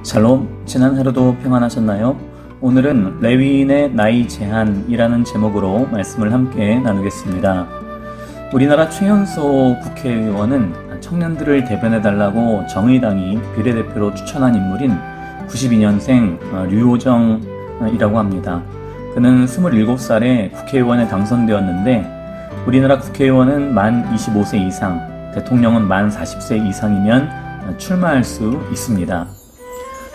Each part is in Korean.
샬롬, 지난 하루도 평안하셨나요? 오늘은 레위인의 나이 제한이라는 제목으로 말씀을 함께 나누겠습니다. 우리나라 최연소 국회의원은 청년들을 대변해달라고 정의당이 비례대표로 추천한 인물인 92년생 류호정이라고 합니다. 그는 27살에 국회의원에 당선되었는데 우리나라 국회의원은 만 25세 이상, 대통령은 만 40세 이상이면 출마할 수 있습니다.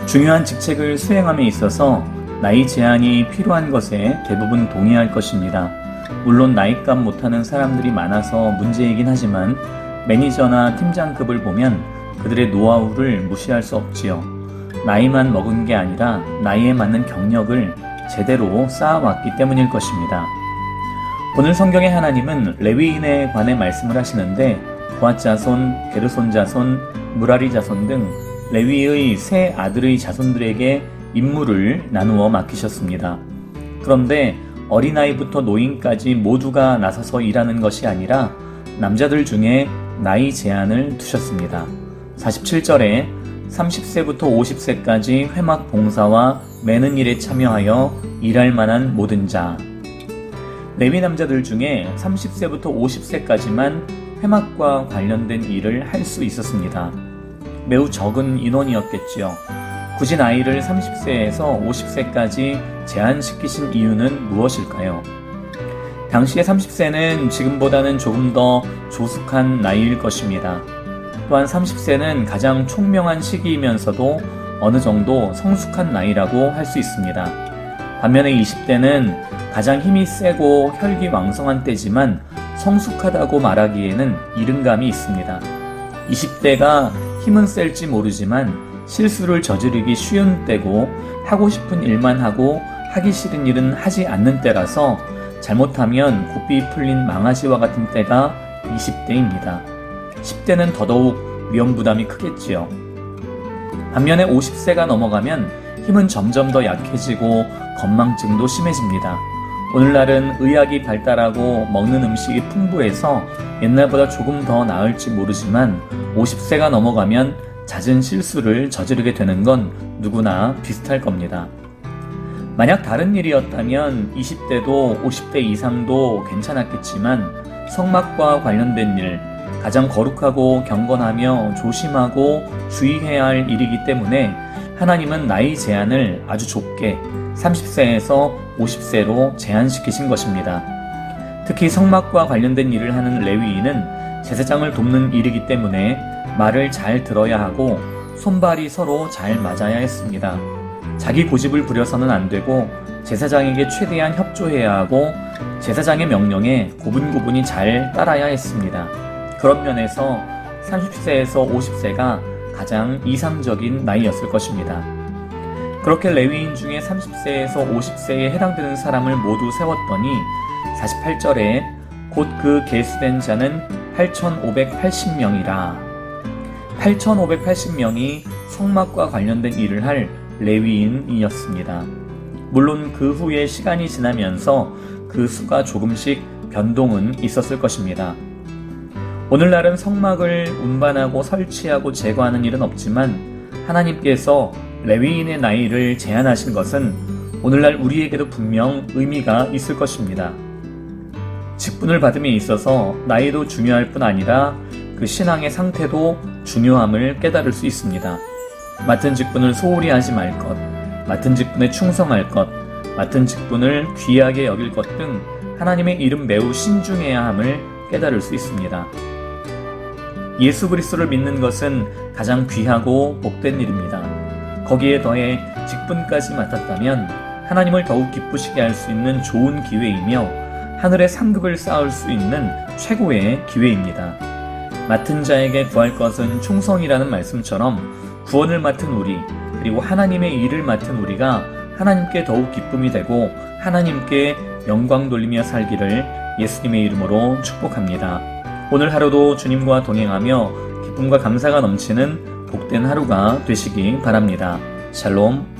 중요한 직책을 수행함에 있어서 나이 제한이 필요한 것에 대부분 동의할 것입니다. 물론 나이값 못하는 사람들이 많아서 문제이긴 하지만 매니저나 팀장급을 보면 그들의 노하우를 무시할 수 없지요. 나이만 먹은 게 아니라 나이에 맞는 경력을 제대로 쌓아왔기 때문일 것입니다. 오늘 성경의 하나님은 레위인에 관해 말씀을 하시는데 고핫 자손, 게르손 자손, 무라리 자손 등 레위의 세 아들의 자손들에게 임무를 나누어 맡기셨습니다. 그런데 어린아이부터 노인까지 모두가 나서서 일하는 것이 아니라 남자들 중에 나이 제한을 두셨습니다. 47절에 30세부터 50세까지 회막 봉사와 매는 일에 참여하여 일할 만한 모든 자. 레위 남자들 중에 30세부터 50세까지만 회막과 관련된 일을 할 수 있었습니다. 매우 적은 인원이었겠지요. 굳이 나이를 30세에서 50세까지 제한시키신 이유는 무엇일까요? 당시의 30세는 지금보다는 조금 더 조숙한 나이일 것입니다. 또한 30세는 가장 총명한 시기이면서도 어느 정도 성숙한 나이라고 할 수 있습니다. 반면에 20대는 가장 힘이 세고 혈기왕성한 때지만 성숙하다고 말하기에는 이른감이 있습니다. 20대가 힘은 셀지 모르지만 실수를 저지르기 쉬운 때고 하고 싶은 일만 하고 하기 싫은 일은 하지 않는 때라서 잘못하면 고삐 풀린 망아지와 같은 때가 20대입니다. 10대는 더더욱 위험부담이 크겠지요. 반면에 50세가 넘어가면 힘은 점점 더 약해지고 건망증도 심해집니다. 오늘날은 의학이 발달하고 먹는 음식이 풍부해서 옛날보다 조금 더 나을지 모르지만 50세가 넘어가면 잦은 실수를 저지르게 되는 건 누구나 비슷할 겁니다. 만약 다른 일이었다면 20대도 50대 이상도 괜찮았겠지만 성막과 관련된 일, 가장 거룩하고 경건하며 조심하고 주의해야 할 일이기 때문에 하나님은 나이 제한을 아주 좁게 30세에서 50세로 제한시키신 것입니다. 특히 성막과 관련된 일을 하는 레위인은 제사장을 돕는 일이기 때문에 말을 잘 들어야 하고 손발이 서로 잘 맞아야 했습니다. 자기 고집을 부려서는 안 되고 제사장에게 최대한 협조해야 하고 제사장의 명령에 고분고분히 잘 따라야 했습니다. 그런 면에서 30세에서 50세가 가장 이상적인 나이였을 것입니다. 그렇게 레위인 중에 30세에서 50세에 해당되는 사람을 모두 세웠더니 48절에 곧 그 계수된 자는 8,580명이라. 8,580명이 성막과 관련된 일을 할 레위인이었습니다. 물론 그 후에 시간이 지나면서 그 수가 조금씩 변동은 있었을 것입니다. 오늘날은 성막을 운반하고 설치하고 제거하는 일은 없지만 하나님께서 레위인의 나이를 제한하신 것은 오늘날 우리에게도 분명 의미가 있을 것입니다. 직분을 받음에 있어서 나이도 중요할 뿐 아니라 그 신앙의 상태도 중요함을 깨달을 수 있습니다. 맡은 직분을 소홀히 하지 말 것, 맡은 직분에 충성할 것, 맡은 직분을 귀하게 여길 것 등 하나님의 이름 매우 신중해야 함을 깨달을 수 있습니다. 예수 그리스도를 믿는 것은 가장 귀하고 복된 일입니다. 거기에 더해 직분까지 맡았다면 하나님을 더욱 기쁘시게 할 수 있는 좋은 기회이며 하늘의 상급을 쌓을 수 있는 최고의 기회입니다. 맡은 자에게 구할 것은 충성이라는 말씀처럼 구원을 맡은 우리, 그리고 하나님의 일을 맡은 우리가 하나님께 더욱 기쁨이 되고 하나님께 영광 돌리며 살기를 예수님의 이름으로 축복합니다. 오늘 하루도 주님과 동행하며 기쁨과 감사가 넘치는 복된 하루가 되시기 바랍니다. 샬롬.